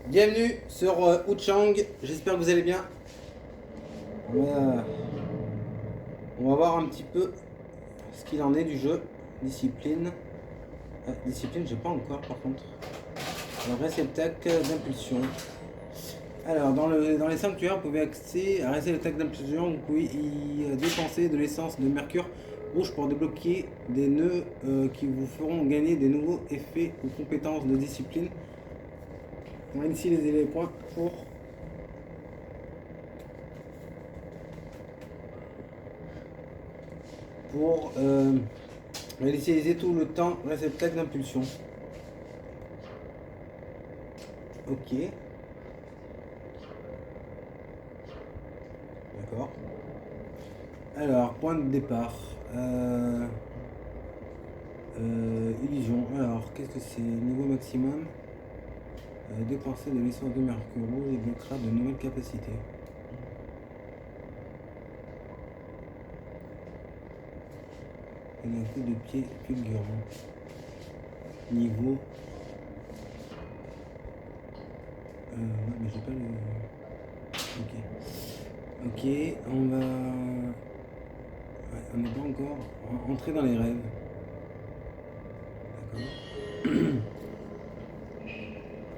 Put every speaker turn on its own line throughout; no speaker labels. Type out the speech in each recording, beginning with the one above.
Bienvenue sur Wuchang, j'espère que vous allez bien. On va voir un petit peu ce qu'il en est du jeu. Discipline. Discipline, j'ai pas encore par contre. Le réceptacle d'impulsion. Alors, dans les sanctuaires, vous pouvez accéder à réceptacle d'impulsion. Vous pouvez y dépenser de l'essence de mercure rouge pour débloquer des nœuds qui vous feront gagner des nouveaux effets ou compétences de discipline. On va utiliser les points pour utiliser tout le temps réceptacle d'impulsion. Ok. D'accord. Alors, point de départ. Illusion. Alors, qu'est-ce que c'est? Niveau maximum. Dépenser de l'essence de mercure rouge et débloquera de nouvelles capacités. Et un coup de pied fulgurant. Niveau. Ouais, mais j'ai pas le. Ok, on va. Ouais, on n'est pas encore entré dans les rêves.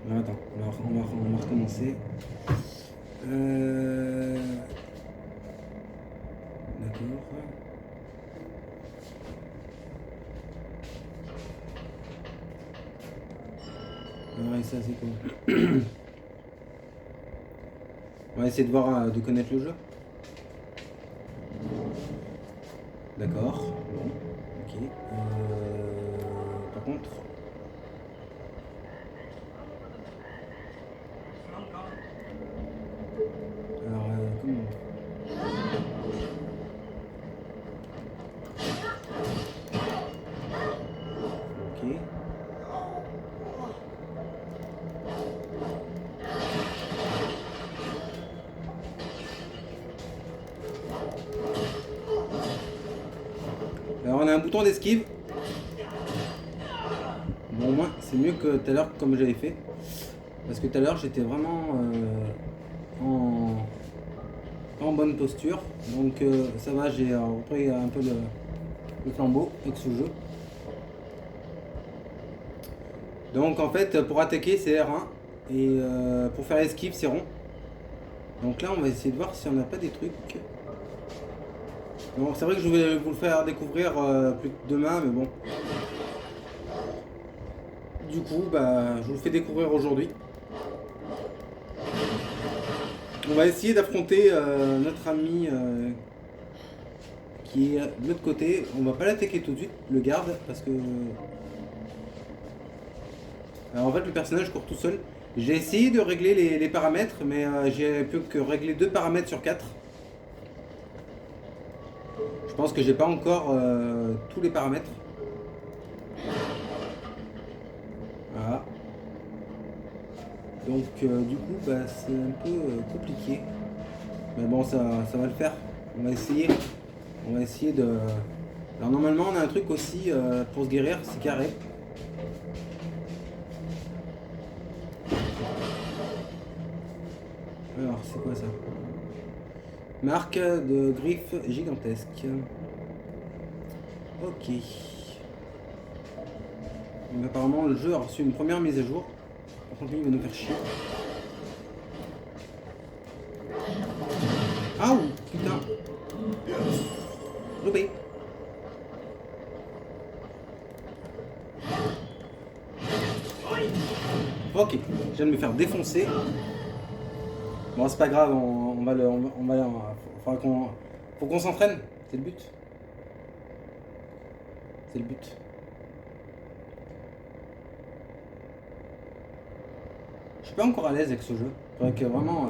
D'accord. Non, attends, on va recommencer. D'accord. Ouais, ça c'est quoi? On va essayer de voir, de connaître le jeu. D'accord. Bon. Ok. Par contre. Alors, comment? Ok. Alors, on a un bouton d'esquive. Bon, au moins, c'est mieux que tout à l'heure, comme j'avais fait. Parce que tout à l'heure, j'étais vraiment en bonne posture. Donc, ça va, j'ai repris un peu le flambeau avec ce jeu. Donc, en fait, pour attaquer, c'est R1. Et pour faire esquive, c'est rond. Donc là, on va essayer de voir si on n'a pas des trucs. Donc, c'est vrai que je vais vous le faire découvrir plus demain, mais bon. Du coup, bah, je vous le fais découvrir aujourd'hui. On va essayer d'affronter notre ami qui est de l'autre côté. On va pas l'attaquer tout de suite, le garde, parce que... Alors en fait, le personnage court tout seul. J'ai essayé de régler les paramètres, mais j'ai pu que régler 2 paramètres sur 4. Je pense que j'ai pas encore tous les paramètres. Voilà. Donc du coup, bah, c'est un peu compliqué. Mais bon, ça va le faire. On va essayer. On va essayer de... Alors normalement, on a un truc aussi pour se guérir, c'est carré. Alors, c'est quoi ça? Marque de griffes gigantesques. Ok. Donc, apparemment, le jeu a reçu une première mise à jour. Par contre, lui, il va nous faire chier. Ah, putain. Loupé. Ok, je viens de me faire défoncer. Bon, c'est pas grave, on va faut qu'on s'entraîne, c'est le but. C'est le but. Je suis pas encore à l'aise avec ce jeu. Faudrait que vraiment...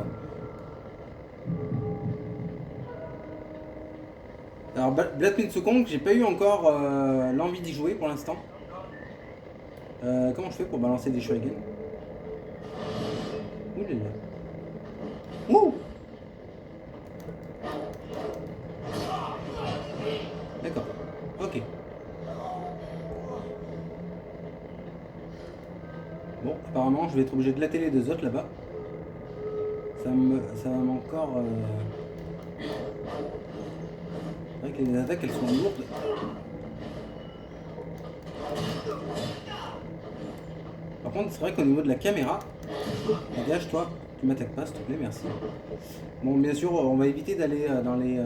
Alors, Blood Kong, j'ai pas eu encore l'envie d'y jouer pour l'instant. Comment je fais pour balancer des shurikens? Ouh là là. Ouh! D'accord. Ok. Bon, apparemment, je vais être obligé de latter les deux autres là-bas. Ça va encore... C'est vrai que les attaques, elles sont lourdes. Par contre, c'est vrai qu'au niveau de la caméra... Dégage-toi, tu m'attaques pas, s'il te plaît, merci. Bon, bien sûr, on va éviter d'aller dans les...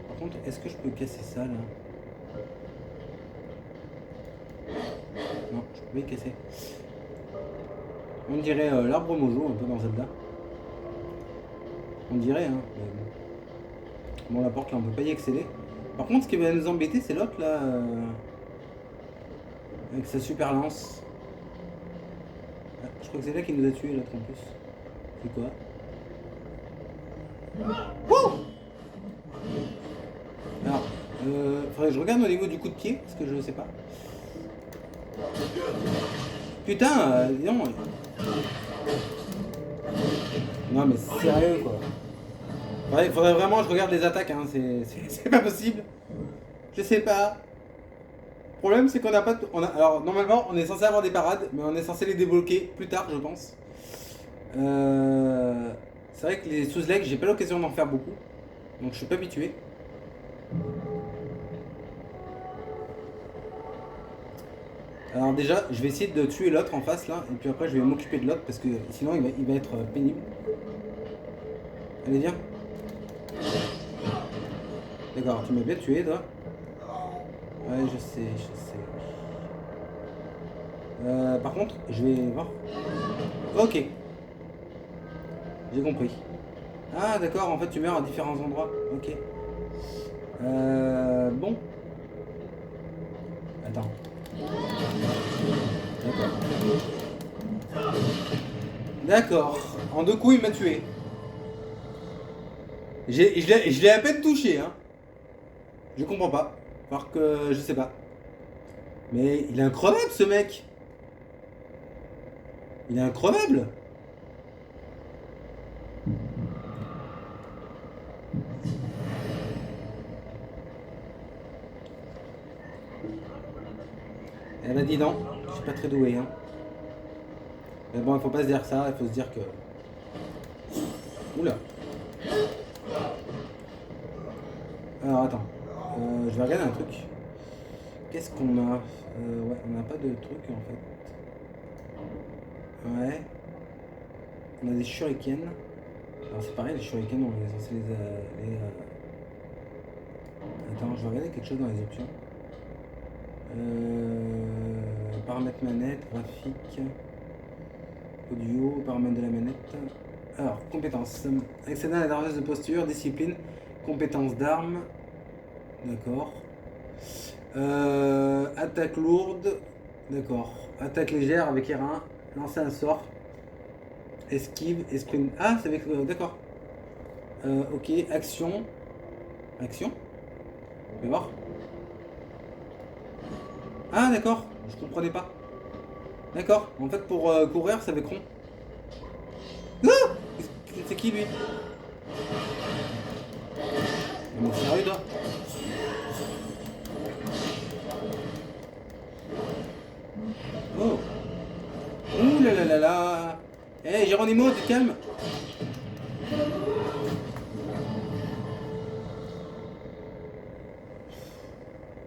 Par contre, est-ce que je peux casser ça, là? Non, je peux pas y casser. On dirait l'arbre mojo, un peu dans Zelda. On dirait, hein. Mais bon, la porte, là, on peut pas y accéder. Par contre, ce qui va nous embêter, c'est l'autre, là. Avec sa super lance. Ah, je crois que c'est là qu'il nous a tué, l'autre, en plus. C'est quoi? Wouh! Alors, faudrait que je regarde au niveau du coup de pied, parce que je ne sais pas. Putain, dis donc. Non mais sérieux quoi. Faudrait vraiment que je regarde les attaques, hein. C'est pas possible. Je sais pas. Le problème c'est qu'on n'a pas... Alors normalement on est censé avoir des parades, mais on est censé les débloquer plus tard je pense. C'est vrai que les sous-legs, j'ai pas l'occasion d'en faire beaucoup. Donc je suis pas habitué. Alors déjà, je vais essayer de tuer l'autre en face là, et puis après je vais m'occuper de l'autre parce que sinon il va être pénible. Allez viens. D'accord, tu m'as bien tué toi. Ouais je sais. Par contre, je vais voir. Ok. J'ai compris. Ah d'accord, en fait tu meurs à différents endroits. Ok. Bon. Attends. D'accord. En deux coups, il m'a tué. Je l'ai à peine touché, hein. Je comprends pas. Alors que je sais pas. Mais il est incroyable ce mec. Il est incroyable. Eh ben dis donc, je suis pas très doué, hein. Mais bon, il faut pas se dire ça, il faut se dire que... Oula. Alors attends, je vais regarder un truc. Qu'est-ce qu'on a? Ouais, on n'a pas de truc en fait. Ouais. On a des shurikens. Alors c'est pareil, les shurikens, on est censé les Attends, je vais regarder quelque chose dans les options. Paramètres manette, graphique, audio, paramètres de la manette. Alors, compétences. Accéder à la darnesse de posture, discipline, compétences d'armes. D'accord. Attaque lourde. D'accord. Attaque légère avec R1. Lancer un sort. Esquive et sprint. Ah, c'est avec... d'accord. Ok, action. Action. On va voir. Ah, d'accord. Je comprenais pas. D'accord. En fait, pour courir, c'est avec rond. Ah, c'est qui, lui? Mais sérieux, toi? Oh. Ouh là là là là. Eh, hey, Geronimo, t'es calme?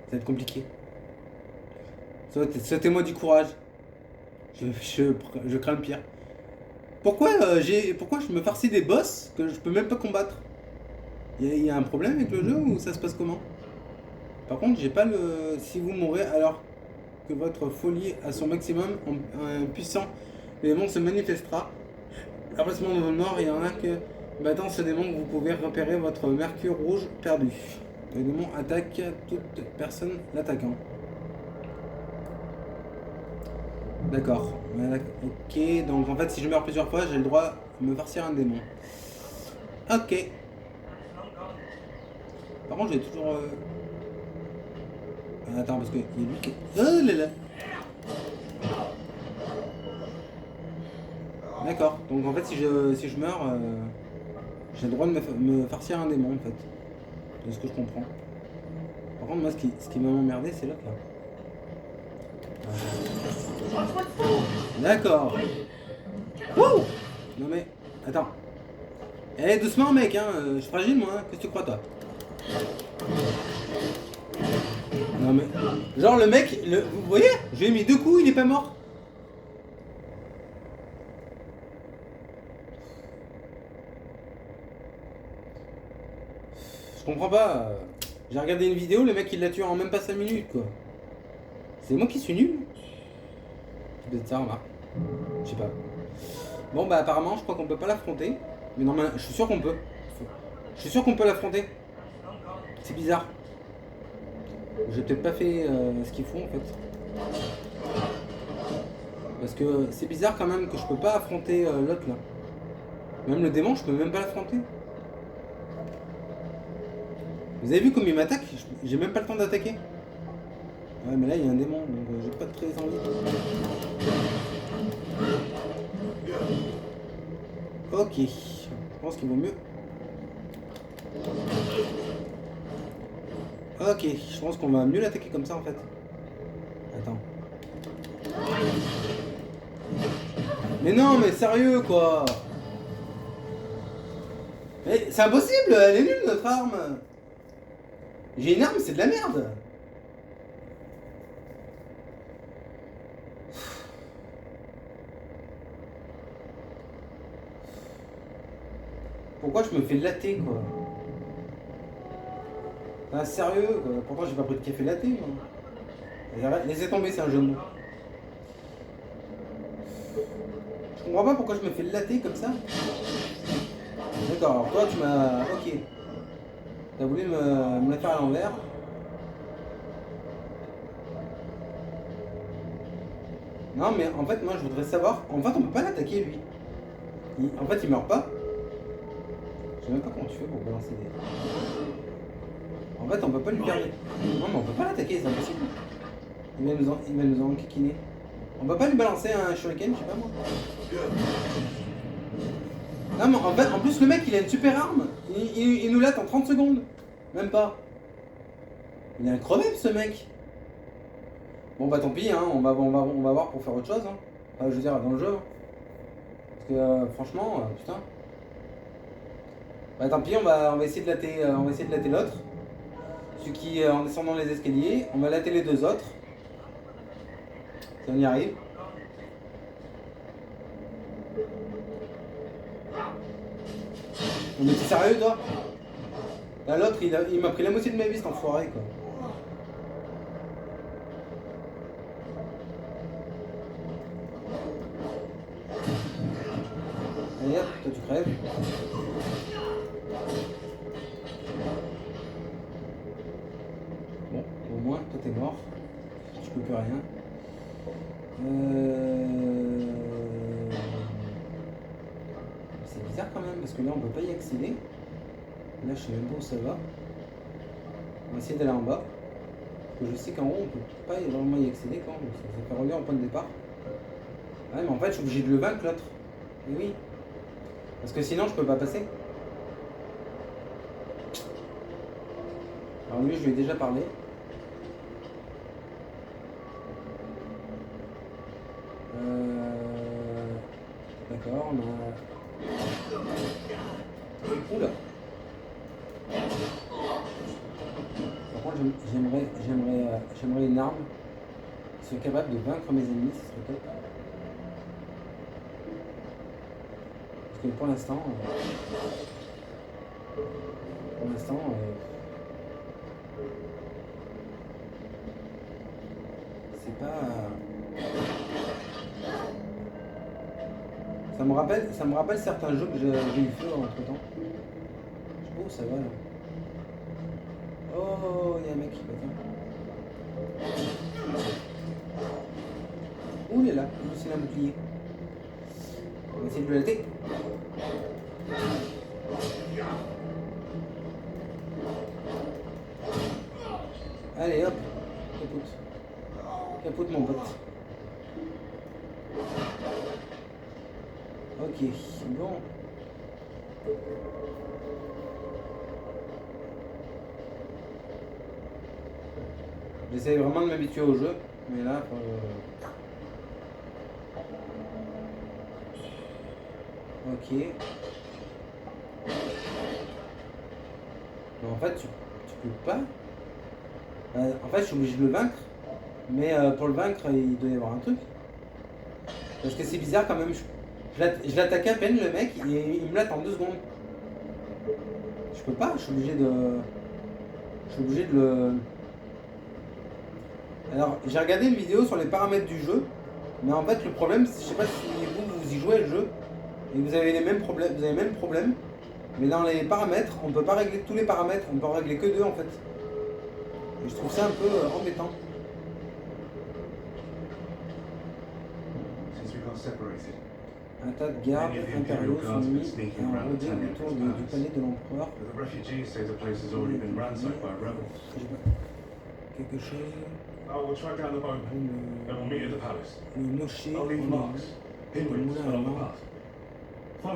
Ça va être compliqué. Souhaitez-moi du courage. Je crains le pire. Pourquoi je me farcis des boss que je peux même pas combattre? Il y a un problème avec le jeu ou ça se passe comment? Par contre, j'ai pas le... Si vous mourrez alors que votre folie à son maximum en puissant, l'élément se manifestera. Après ce moment de mort, il y en a que battant ce démon, vous pouvez repérer votre mercure rouge perdu. Le démon attaque toute personne l'attaquant. D'accord. Ok, donc en fait, si je meurs plusieurs fois, j'ai le droit de me farcir un démon. Ok. Par contre, j'ai toujours... Attends, parce qu'il y a lui qui... Oh là là. D'accord. Donc en fait, si je meurs, j'ai le droit de me farcir un démon, en fait. C'est ce que je comprends. Par contre, moi, ce qui m'a emmerdé, c'est l'autre, là. D'accord. Wouh! Non mais, attends. Eh, doucement mec, hein, je suis fragile moi, hein. Qu'est-ce que tu crois toi? Non mais, genre le mec, vous voyez? Je lui ai mis 2 coups, il est pas mort. Je comprends pas. J'ai regardé une vidéo, le mec il l'a tué en même pas 5 minutes quoi. C'est moi qui suis nul? Peut-être ça, remarque. Je sais pas. Bon bah apparemment je crois qu'on peut pas l'affronter. Mais non mais je suis sûr qu'on peut. Je suis sûr qu'on peut l'affronter. C'est bizarre. J'ai peut-être pas fait ce qu'il faut en fait. Parce que c'est bizarre quand même que je peux pas affronter l'autre là. Même le démon je peux même pas l'affronter. Vous avez vu comme il m'attaque? J'ai même pas le temps d'attaquer. Ouais mais là il y a un démon donc j'ai pas très envie. Ok, je pense qu'il vaut mieux. Ok, je pense qu'on va mieux l'attaquer comme ça en fait. Attends. Mais non, mais sérieux quoi. Mais c'est impossible, elle est nulle notre arme. J'ai une arme, c'est de la merde. Pourquoi je me fais latter quoi? Ah, sérieux quoi. Pourtant j'ai pas pris de café latte moi. Laissez tomber, c'est un jeu de mots. Je comprends pas pourquoi je me fais latter comme ça. D'accord, alors toi tu m'as... Ok. T'as voulu me la faire à l'envers. Non mais en fait moi je voudrais savoir... En fait on peut pas l'attaquer lui. En fait il meurt pas. Je sais même pas comment tu fais pour balancer des... En fait on peut pas lui garder. Non mais on peut pas l'attaquer, c'est impossible. Il va nous en kikiner. On peut pas lui balancer un shuriken, je sais pas moi. Non mais en fait, en plus le mec il a une super arme. Il nous latte en 30 secondes. Même pas. Il est incroyable ce mec. Bon bah tant pis, hein, on va voir pour faire autre chose. Hein. Enfin, je veux dire dans le jeu. Hein. Parce que franchement, putain. Bah tant pis, on va essayer de latter l'autre. Celui qui en descendant les escaliers, on va latter les deux autres. Si on y arrive. Mais t'es sérieux toi? Là l'autre il m'a pris la moitié de ma vie cet enfoiré quoi. Allez hop, toi tu crèves. Bon, au moins toi t'es mort. Je peux plus rien. C'est bizarre quand même parce que là on peut pas y accéder. Là je sais même pas où ça va. On va essayer d'aller en bas. Parce que je sais qu'en haut on peut pas vraiment y accéder quand même. Ça fait revenir au point de départ. Ouais mais en fait je suis obligé de le vaincre l'autre. Et oui. Parce que sinon je peux pas passer. Alors lui je lui ai déjà parlé. D'accord, on a... Oula. Par contre j'aimerais une arme qui soit capable de vaincre mes ennemis, ce serait top. Parce que pour l'instant... c'est pas... Ça me rappelle certains jeux que j'ai eu fait entre temps. Je sais pas où ça va là. Oh, il y a un mec qui passe. Ouh, il est là, c'est un bouclier. On va essayer de le latter. Allez hop, capote. Capote mon pote. Ok, bon. J'essaie vraiment de m'habituer au jeu, mais là, Ok. Mais en fait, tu peux pas. En fait, je suis obligé de le vaincre. Mais pour le vaincre, il doit y avoir un truc. Parce que c'est bizarre quand même. Je l'attaque à peine, le mec, et il me l'attend en 2 secondes. Je peux pas, je suis obligé de le. Alors, j'ai regardé une vidéo sur les paramètres du jeu. Mais en fait, le problème, je sais pas si vous y jouez le jeu. Et vous avez les mêmes problèmes. Vous avez le même problème. Mais dans les paramètres, on peut pas régler tous les paramètres. On peut en régler que 2 en fait. Et je trouve ça un peu embêtant. Un tas de gardes impériaux sont mis à rôder autour du palais de l'empereur. Quelque chose. Le nocher en le moulin à vent. Ah,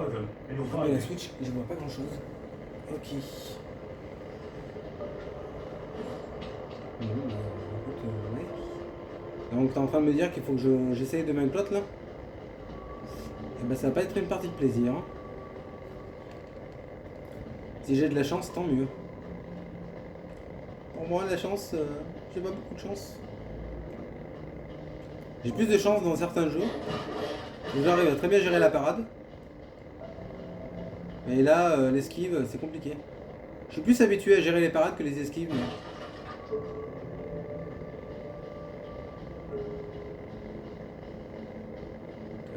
la Switch, je vois pas grand chose. Ok. Bon, écoute, ouais. Donc t'es en train de me dire qu'il faut que j'essaye de vaincre l'autre là? Eh ben ça va pas être une partie de plaisir. Hein. Si j'ai de la chance, tant mieux. Pour moi, la chance, j'ai pas beaucoup de chance. J'ai plus de chance dans certains jeux où j'arrive à très bien gérer la parade. Et là, l'esquive, c'est compliqué. Je suis plus habitué à gérer les parades que les esquives. Mais...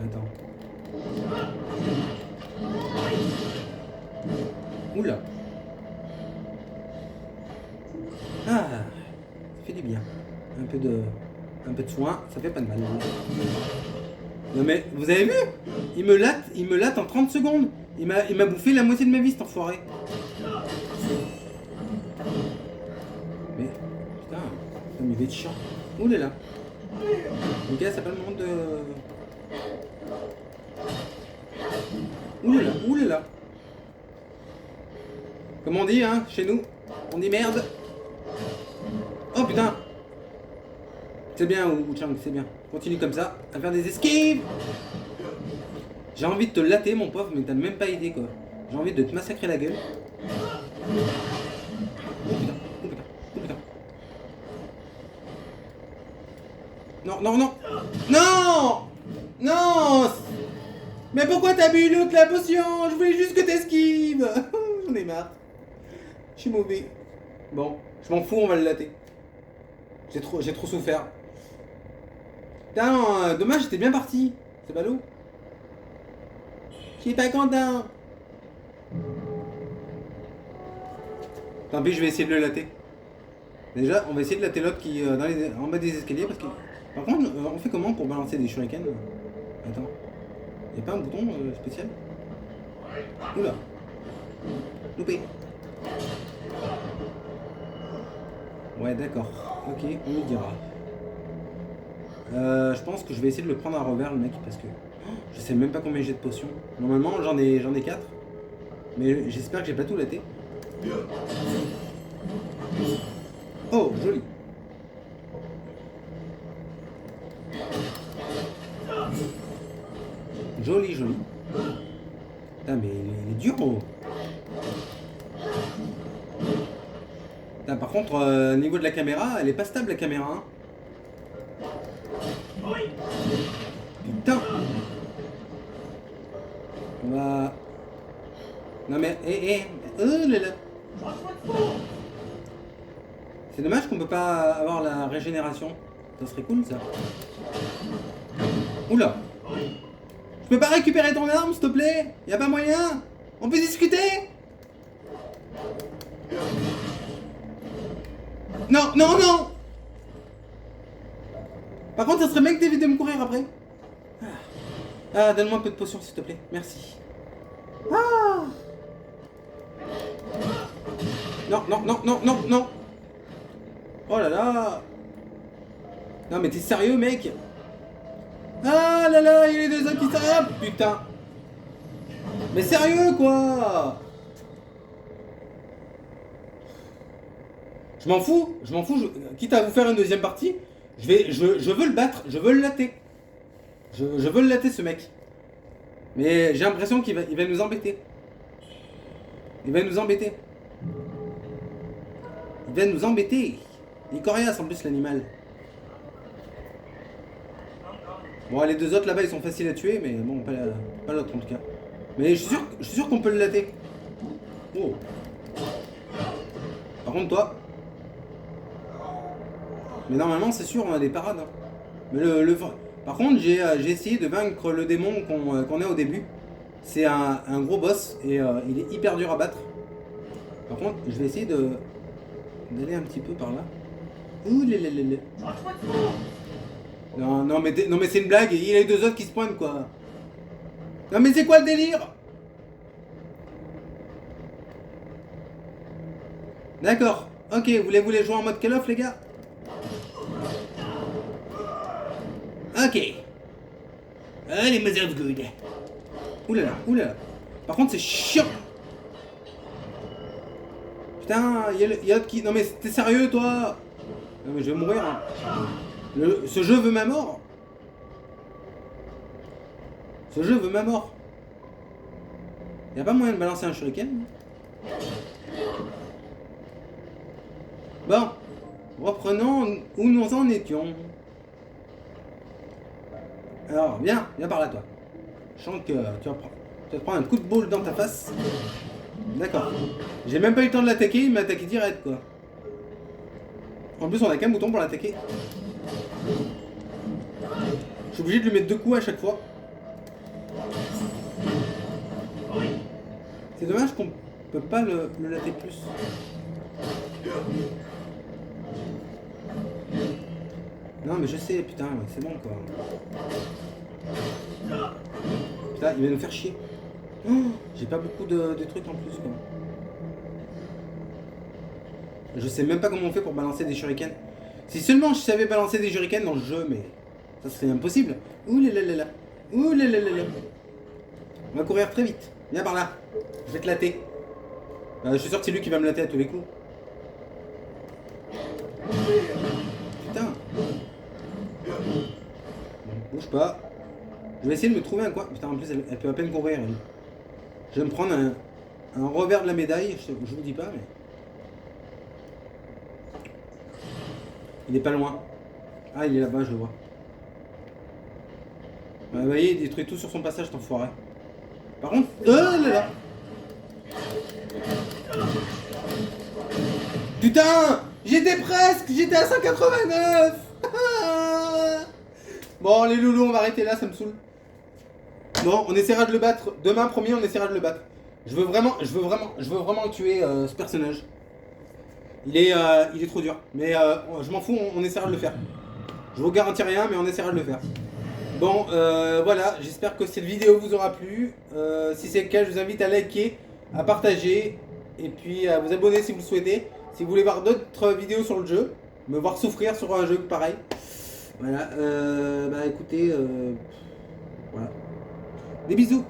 Attends. Oula. Ah, ça fait du bien. Un peu de soin, ça fait pas de mal. Non mais, vous avez vu? Il me latte en 30 secondes. Il m'a bouffé la moitié de ma vie, cet enfoiré. Mais, putain, il va être chiant. Ouh là là. Les gars, c'est pas le moment de... Ouh là là. Comme on dit, hein, chez nous, on dit merde. Oh putain. C'est bien, Wu Chang, c'est bien. Continue comme ça, à faire des esquives. J'ai envie de te latter, mon pauvre, mais t'as même pas idée, quoi. J'ai envie de te massacrer la gueule. Oh putain, oh putain, oh putain. Non, non, non. Non. Non. Mais pourquoi t'as bu l'autre la potion? Je voulais juste que t'esquives. J'en ai marre. Je suis mauvais. Bon, je m'en fous, on va le latter. J'ai trop souffert. Putain, dommage, j'étais bien parti. C'est ballot. Je suis pas content. Tant pis, je vais essayer de le latter. Déjà, on va essayer de latter l'autre qui en bas des escaliers parce que... Par contre, on fait comment pour balancer des shurikens? Attends. Y'a pas un bouton spécial? Oula. Loupé. Ouais, d'accord. Ok, on lui dira. Je pense que je vais essayer de le prendre à revers, le mec, parce que... Je sais même pas combien j'ai de potions. Normalement, j'en ai 4. Mais j'espère que j'ai pas tout laté. Oh, joli. Joli. Putain, mais il est dur, oh. Putain, par contre, au niveau de la caméra, elle est pas stable, la caméra. Hein. Putain. On va... Non mais... oh là là. C'est dommage qu'on peut pas avoir la régénération. Ça serait cool, ça. Oula. Je peux pas récupérer ton arme, s'il te plaît? Y a pas moyen? On peut discuter? Non, non, non. Par contre, ça serait bien que t'évites de me courir après. Ah, donne-moi un peu de potion, s'il te plaît. Merci. Ah. Non, non, non, non, non, non. Oh là là. Non, mais t'es sérieux, mec? Ah là là, il y a les deux hommes qui s'arrêtent. Putain. Mais sérieux, quoi? Je m'en fous, quitte à vous faire une deuxième partie, je veux le battre, je veux le latter. Je veux le latter, ce mec. Mais j'ai l'impression qu'il va nous embêter. Il va nous embêter. Il va nous embêter. Il est coriace en plus l'animal. Bon, les deux autres là-bas ils sont faciles à tuer, mais bon, pas l'autre en tout cas. Mais je suis sûr qu'on peut le latter. Oh. Par contre, toi. Mais normalement, c'est sûr, on a des parades. Hein. Mais par contre, j'ai essayé de vaincre le démon qu'on a au début. C'est un gros boss et il est hyper dur à battre. Par contre, je vais essayer d'aller un petit peu par là. Ouh, non, mais c'est une blague. Il y a les deux autres qui se pointent, quoi. Non, mais c'est quoi le délire? D'accord. Ok, vous voulez jouer en mode Call of, les gars? Ok. Allez, mother of good. Oulala, oulala. Par contre, c'est chiant. Putain, il y a qui... Non mais t'es sérieux, toi? Non mais je vais mourir. Hein. Ce jeu veut ma mort. Ce jeu veut ma mort. Y'a pas moyen de balancer un shuriken? Bon. Reprenons où nous en étions. Alors, viens par là, toi. Je sens que tu vas te prendre un coup de boule dans ta face. D'accord. J'ai même pas eu le temps de l'attaquer, il m'a attaqué direct, quoi. En plus, on a qu'un bouton pour l'attaquer. Je suis obligé de lui mettre 2 coups à chaque fois. C'est dommage qu'on peut pas le latter plus. Non mais je sais, putain, c'est bon quoi. Putain, il va nous faire chier. Oh, j'ai pas beaucoup de trucs en plus quoi. Je sais même pas comment on fait pour balancer des shurikens. Si seulement je savais balancer des shurikens dans le jeu, mais ça serait impossible. Ouh là là là là. Ouh là là là là. On va courir très vite. Viens par là. Je vais te latter. Je suis sûr que c'est lui qui va me latter à tous les coups. Putain. Bon, bouge pas. Je vais essayer de me trouver un coin. Putain, en plus, elle peut à peine courir. Elle. Je vais me prendre un revers de la médaille. Je vous dis pas, mais... Il est pas loin. Ah, il est là-bas, je le vois. Vous voyez, il détruit tout sur son passage, cet enfoiré. Par contre... là là. Putain, j'étais presque. J'étais à 189. Bon, les loulous, on va arrêter là, ça me saoule. Bon, on essaiera de le battre. Demain, promis, on essaiera de le battre. Je veux vraiment le tuer, ce personnage. Il est trop dur. Mais je m'en fous, on essaiera de le faire. Je vous garantis rien, mais on essaiera de le faire. Bon, voilà, j'espère que cette vidéo vous aura plu. Si c'est le cas, je vous invite à liker, à partager, et puis à vous abonner si vous le souhaitez. Si vous voulez voir d'autres vidéos sur le jeu, me voir souffrir sur un jeu pareil. Voilà, bah écoutez, voilà. Des bisous.